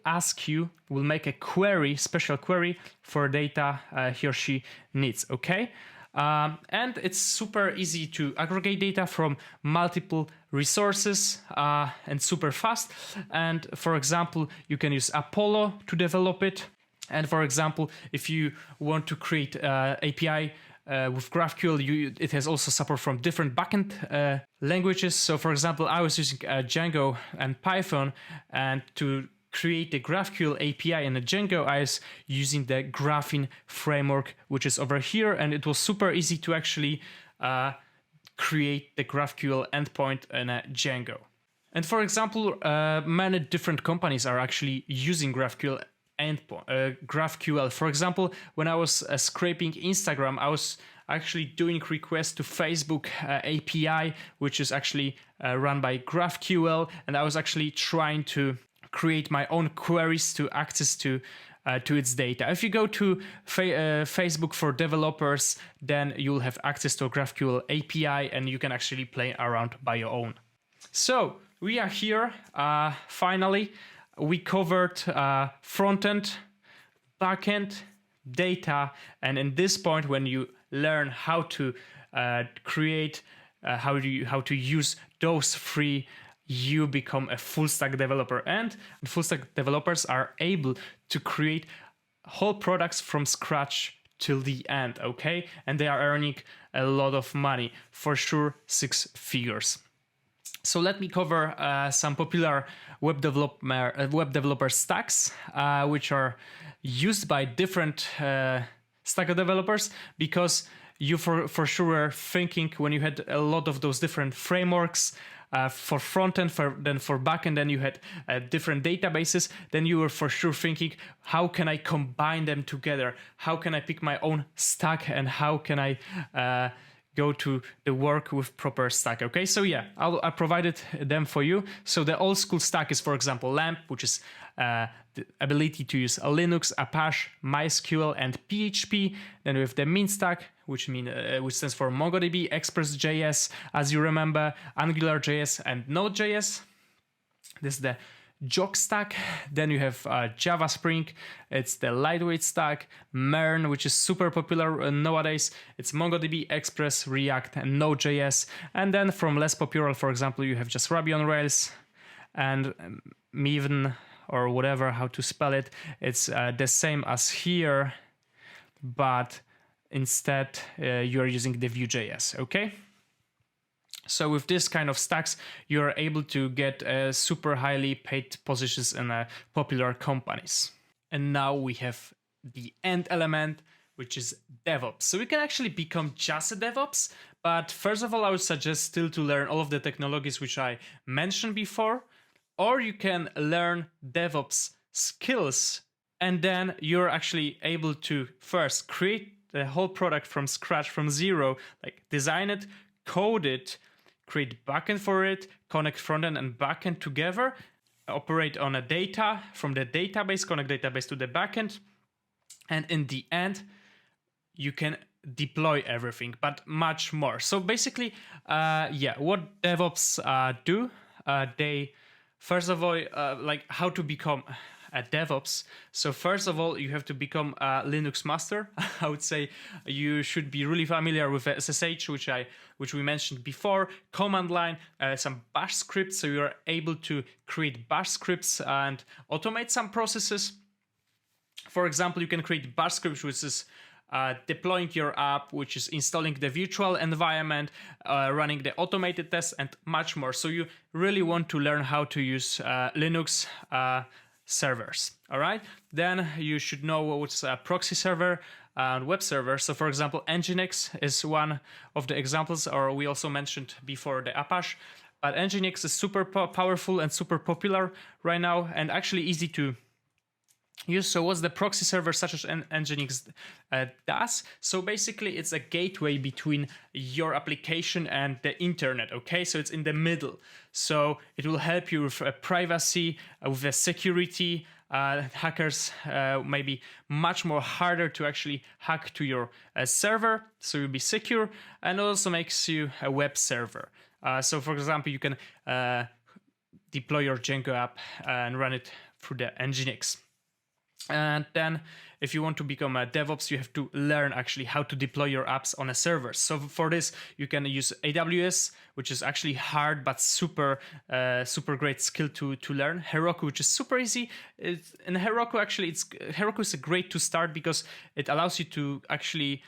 make a query, special query for data he or she needs. Okay. And it's super easy to aggregate data from multiple resources and super fast. And for example, you can use Apollo to develop it. And for example, if you want to create API with GraphQL, it has also support from different backend languages. So for example, I was using Django and Python, and to create the GraphQL API in the Django, I was using the Graphene framework, which is over here, and it was super easy to actually create the GraphQL endpoint in a Django. And for example, many different companies are actually using GraphQL GraphQL. For example, when I was scraping Instagram, I was actually doing requests to Facebook API, which is actually run by GraphQL, and I was actually trying to create my own queries to access to to its data. If you go to Facebook for developers, then you'll have access to a GraphQL API and you can actually play around by your own. So we are here. Finally, we covered front-end, back-end, data, and in this point, when you learn how to create, how to use those three, you become a full stack developer. And full stack developers are able to create whole products from scratch till the end, okay? And they are earning a lot of money, for sure 6 figures. So let me cover some popular web developer stacks, which are used by different stack developers, because you for sure were thinking when you had a lot of those different frameworks for front-end, then for back-end, then you had different databases, then you were for sure thinking, how can I combine them together? How can I pick my own stack, and how can I go to the work with proper stack? Okay, so yeah, I provided them for you. So the old school stack is, for example, LAMP, which is the ability to use Linux, Apache, MySQL, and PHP. Then we have the Mint stack, which stands for MongoDB, Express.js, as you remember, AngularJS, and Node.js. This is the Jog stack. Then you have Java Spring. It's the lightweight stack. Mern, which is super popular nowadays. It's MongoDB, Express, React, and Node.js. And then from less popular, for example, you have just Ruby on Rails and Maven, or whatever, how to spell it. It's the same as here, but instead you are using the Vue.js, okay? So with this kind of stacks, you're able to get super highly paid positions in popular companies. And now we have the end element, which is DevOps. So we can actually become just a DevOps, but first of all, I would suggest still to learn all of the technologies which I mentioned before, or you can learn DevOps skills, and then you're actually able to first create the whole product from scratch, from zero, like design it, code it, create backend for it, connect frontend and backend together, operate on a data from the database, connect database to the backend, and in the end, you can deploy everything, but much more. So basically, what DevOps do, they first of all, like how to become a DevOps. So first of all, you have to become a Linux master. I would say you should be really familiar with SSH, which we mentioned before, command line, some bash scripts, so you are able to create bash scripts and automate some processes. For example, you can create bash scripts, which is deploying your app, which is installing the virtual environment, running the automated tests, and much more. So you really want to learn how to use Linux servers. All right. Then you should know what's a proxy server and web server. So for example, Nginx is one of the examples, or we also mentioned before the Apache. But Nginx is super powerful and super popular right now, and actually easy to use. So what's the proxy server such as Nginx does? So basically it's a gateway between your application and the internet, okay? So it's in the middle. So it will help you with privacy, with the security. Hackers may be much more harder to actually hack to your server, so you'll be secure, and also makes you a web server. So for example, you can deploy your Django app and run it through the Nginx. And then if you want to become a DevOps, you have to learn actually how to deploy your apps on a server. So for this, you can use AWS, which is actually hard, but super great skill to learn. Heroku, which is super easy. In Heroku, actually, Heroku is great to start because it allows you to actually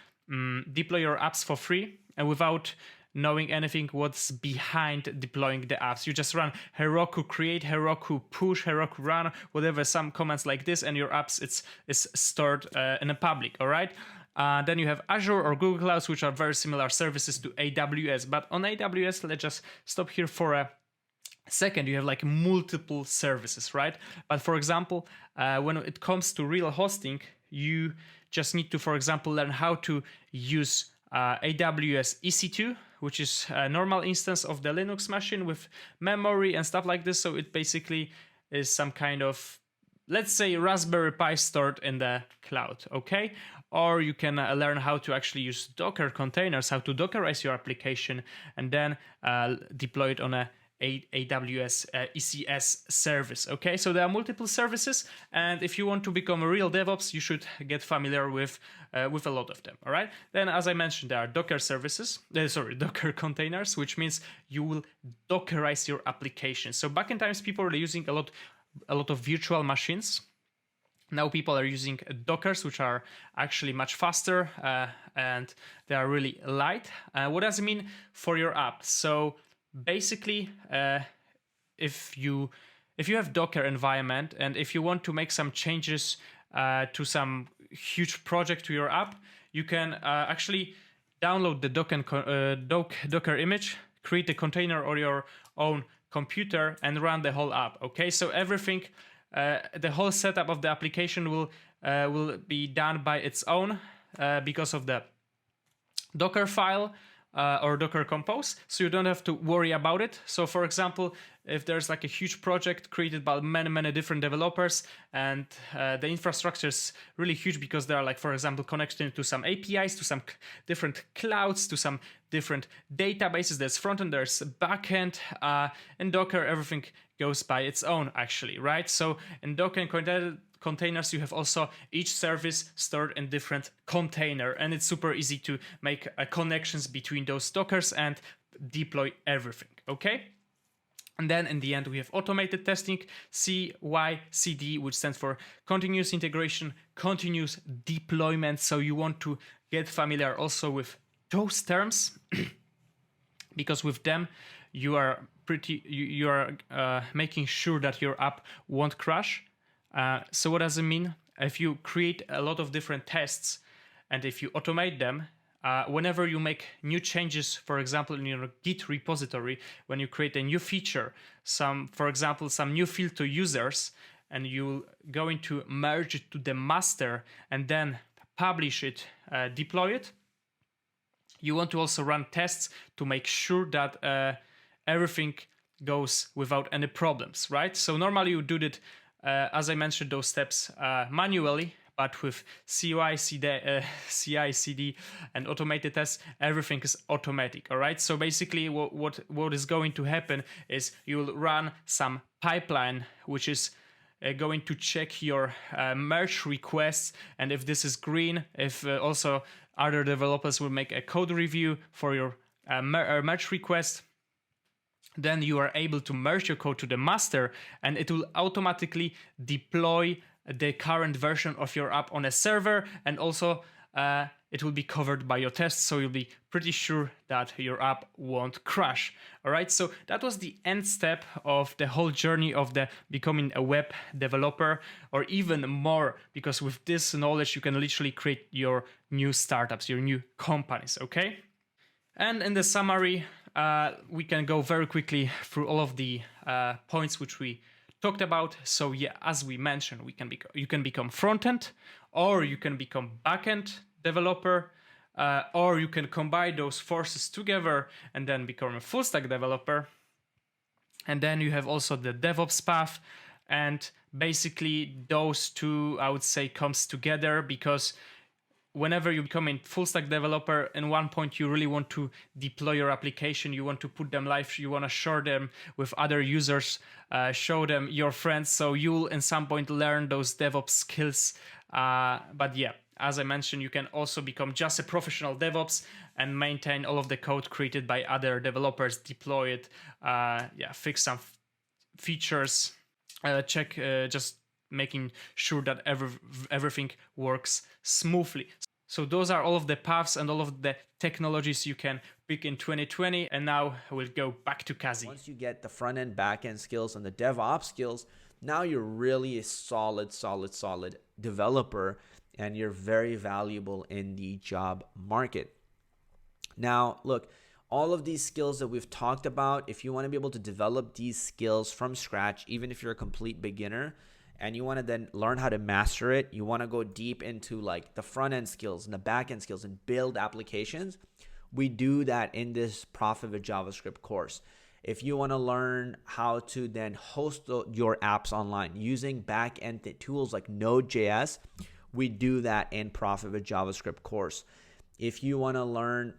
deploy your apps for free and without knowing anything what's behind deploying the apps. You just run Heroku create, Heroku push, Heroku run, whatever, some commands like this, and your apps is stored in a public, all right? Then you have Azure or Google Clouds, which are very similar services to AWS. But on AWS, let's just stop here for a second. You have like multiple services, right? But for example, when it comes to real hosting, you just need to, for example, learn how to use AWS EC2, which is a normal instance of the Linux machine with memory and stuff like this. So it basically is some kind of let's say Raspberry Pi stored in the cloud, okay? Or you can learn how to actually use Docker containers, how to Dockerize your application, and then deploy it on a AWS ECS service, okay? So there are multiple services, and if you want to become a real DevOps, you should get familiar with a lot of them, all right? Then, as I mentioned, there are Docker services, Docker containers, which means you will Dockerize your application. So back in times, people were using a lot of virtual machines. Now people are using Dockers, which are actually much faster and they are really light. What does it mean for your app? So basically, if you have Docker environment and if you want to make some changes to some huge project to your app, you can actually download the Docker image, create a container on your own computer, and run the whole app. Okay, so everything, the whole setup of the application will be done by its own because of the Docker file or Docker Compose, so you don't have to worry about it. So for example, if there's like a huge project created by many different developers and the infrastructure is really huge because there are, like, for example, connected to some APIs, to some different clouds, to some different databases. There's frontend, there's backend. In Docker, everything goes by its own, actually, right? So in Docker containers, you have also each service stored in different container, and it's super easy to make connections between those Dockers and deploy everything, okay? And then in the end, we have automated testing, CI/CD, which stands for continuous integration, continuous deployment. So you want to get familiar also with those terms because with them, you are making sure that your app won't crash. So what does it mean? If you create a lot of different tests and if you automate them, whenever you make new changes, for example, in your Git repository, when you create a new feature, for example, some new field to users, and you're going to merge it to the master and then publish it, deploy it, you want to also run tests to make sure that everything goes without any problems, right? So normally you do it, as I mentioned, those steps manually, but with CI/CD and automated tests, everything is automatic, all right? So basically what is going to happen is you'll run some pipeline, which is going to check your merge requests, and if this is green, if also other developers will make a code review for your merge request, then you are able to merge your code to the master, and it will automatically deploy the current version of your app on a server, and also it will be covered by your tests, so you'll be pretty sure that your app won't crash. All right, so that was the end step of the whole journey of becoming a web developer, or even more, because with this knowledge you can literally create your new startups, your new companies, okay? And in the summary, we can go very quickly through all of the points which we talked about. So yeah, as we mentioned, you can become front-end, or you can become back-end developer, or you can combine those forces together and then become a full-stack developer. And then you have also the DevOps path, and basically those two, I would say, comes together, because whenever you become a full-stack developer, in one point you really want to deploy your application, you want to put them live, you want to share them with other users, show them your friends, so you'll in some point learn those DevOps skills. But yeah, as I mentioned, you can also become just a professional DevOps and maintain all of the code created by other developers, deploy it, fix some features, check just making sure that everything works smoothly. So those are all of the paths and all of the technologies you can pick in 2020. And now we'll go back to Kazi. Once you get the front end, back end skills and the DevOps skills, now you're really a solid developer, and you're very valuable in the job market. Now, look, all of these skills that we've talked about, if you want to be able to develop these skills from scratch, even if you're a complete beginner, and you want to then learn how to master it, you want to go deep into like the front end skills and the back end skills and build applications, we do that in this Profit with JavaScript course. If you want to learn how to then host your apps online using back-end tools like Node.js, we do that in Profit with JavaScript course. If you want to learn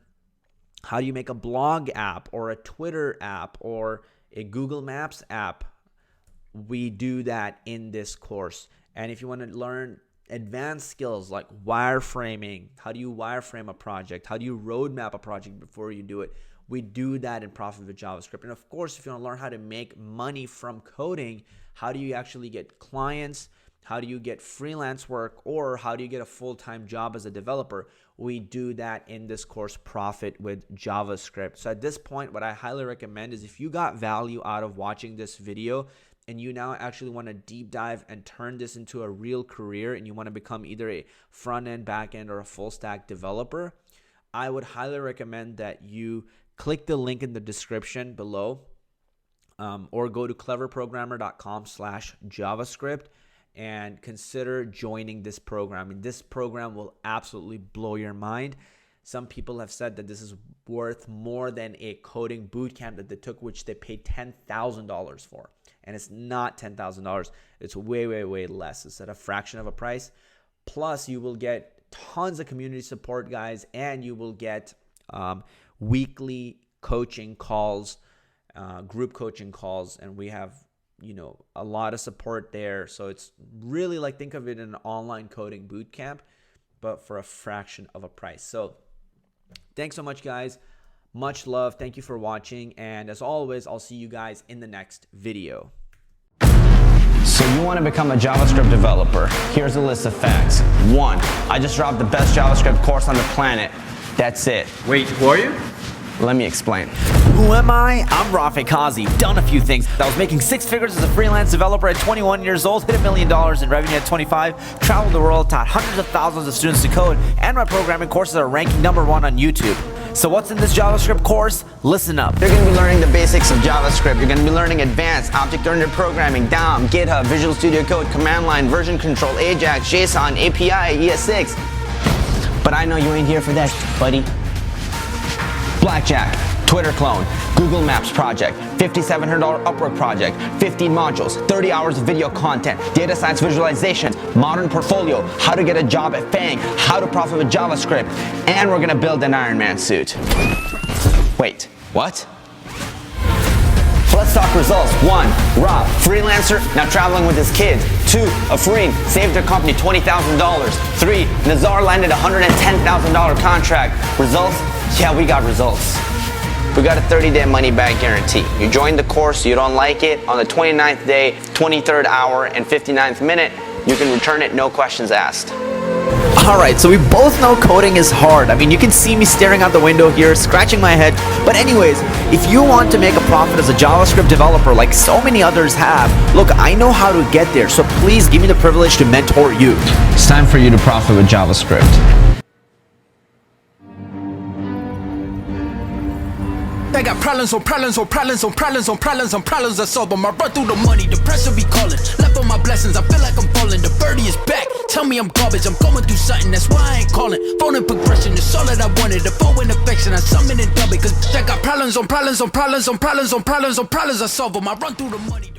how do you make a blog app or a Twitter app or a Google Maps app, we do that in this course. And if you want to learn advanced skills like wireframing, how do you wireframe a project? How do you roadmap a project before you do it? We do that in Profit with JavaScript. And of course, if you want to learn how to make money from coding, how do you actually get clients? How do you get freelance work? Or how do you get a full-time job as a developer? We do that in this course, Profit with JavaScript. So at this point, what I highly recommend is if you got value out of watching this video and you now actually want to deep dive and turn this into a real career and you want to become either a front-end, back-end, or a full-stack developer, I would highly recommend that you click the link in the description below or go to cleverprogrammer.com/JavaScript and consider joining this program. And this program will absolutely blow your mind. Some people have said that this is worth more than a coding bootcamp that they took, which they paid $10,000 for. And it's not $10,000. It's way, way, way less. It's at a fraction of a price. Plus, you will get tons of community support, guys, and you will get weekly coaching calls, group coaching calls, and we have a lot of support there. So it's really like, think of it in an online coding bootcamp, but for a fraction of a price. So thanks so much, guys. Much love. Thank you for watching. And as always, I'll see you guys in the next video. So you want to become a JavaScript developer. Here's a list of facts. 1, I just dropped the best JavaScript course on the planet. That's it. Wait, who are you? Let me explain. Who am I? I'm Rafi Kazi. Done a few things. I was making 6 figures as a freelance developer at 21 years old, hit $1 million in revenue at 25, traveled the world, taught hundreds of thousands of students to code, and my programming courses are ranking #1 on YouTube. So what's in this JavaScript course? Listen up. You're going to be learning the basics of JavaScript. You're going to be learning advanced object-oriented programming, DOM, GitHub, Visual Studio Code, command line, version control, AJAX, JSON, API, ES6. But I know you ain't here for that, buddy. Blackjack, Twitter clone, Google Maps project, $5,700 Upwork project, 15 modules, 30 hours of video content, data science visualizations, modern portfolio, how to get a job at FANG, how to profit with JavaScript, and we're gonna build an Iron Man suit. Wait, what? Let's talk results. 1, Rob, freelancer, now traveling with his kids. 2, Afreen, saved their company $20,000. 3, Nazar landed a $110,000 contract. Results? Yeah, we got results. We got a 30-day money-back guarantee. You join the course, you don't like it, on the 29th day, 23rd hour, and 59th minute, you can return it, no questions asked. Alright, so we both know coding is hard. I mean, you can see me staring out the window here, scratching my head. But anyways, if you want to make a profit as a JavaScript developer like so many others have, look, I know how to get there. So please give me the privilege to mentor you. It's time for you to profit with JavaScript. I got problems on problems on problems on problems on problems on problems I solve them. I run through the money, the pressure be calling. Left on my blessings, I feel like I'm falling. The birdie is back, tell me I'm garbage. I'm going through something, that's why I ain't calling. Phone and progression, it's all that I wanted. The phone and affection, I summon and dub it. Cause I got problems on problems on problems on problems on problems on problems I solve them. I run through the money.